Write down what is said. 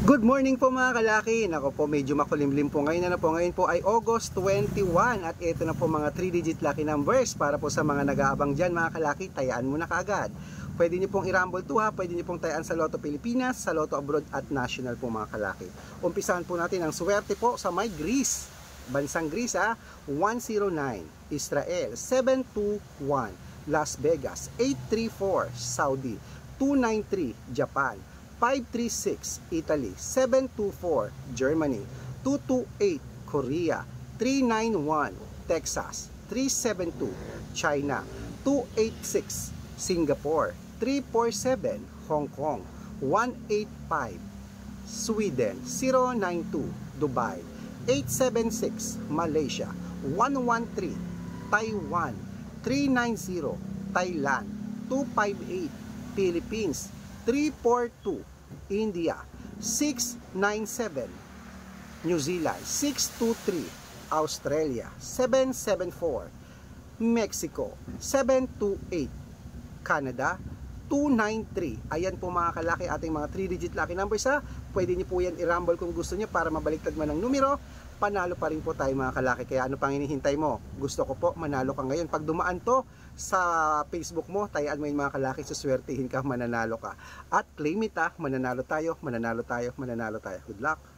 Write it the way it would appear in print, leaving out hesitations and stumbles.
Good morning po mga kalaki. Nako po, medyo makulimlim po ngayon. Ngayon po ay August 21 at ito na po mga 3-digit lucky numbers para po sa mga nag-aabang dyan mga kalaki. Tayaan mo na kaagad. Pwede nyo pong i-rumble to ha. Pwede nyo pong tayaan sa Lotto Pilipinas, sa Lotto Abroad at National po mga kalaki. Umpisahan po natin ang swerte po sa may Greece. Bansang Greece ha. 109. Israel 721. Las Vegas 834. Saudi 293. Japan 536 Italy, 724 Germany, 228 Korea, 391 Texas, 372 China, 286 Singapore, 347 Hong Kong, 185 Sweden, 092 Dubai, 876 Malaysia, 113 Taiwan, 390 Thailand, 258 Philippines, 342 India, 697 New Zealand, 623 Australia, 774 Mexico, 728 Canada, 293. Ayan po mga kalaki ating mga 3-digit lucky numbers ha. Pwede niyo po yan i-rumble kung gusto niyo para mabaliktad man ang numero. Panalo pa rin po tayo mga kalaki. Kaya ano pang hinihintay mo? Gusto ko po manalo ka ngayon. Pag dumaan to sa Facebook mo, tayaan mo yung mga kalaki, suswertihin ka, mananalo ka. At claim it ha, mananalo tayo, mananalo tayo, mananalo tayo. Good luck!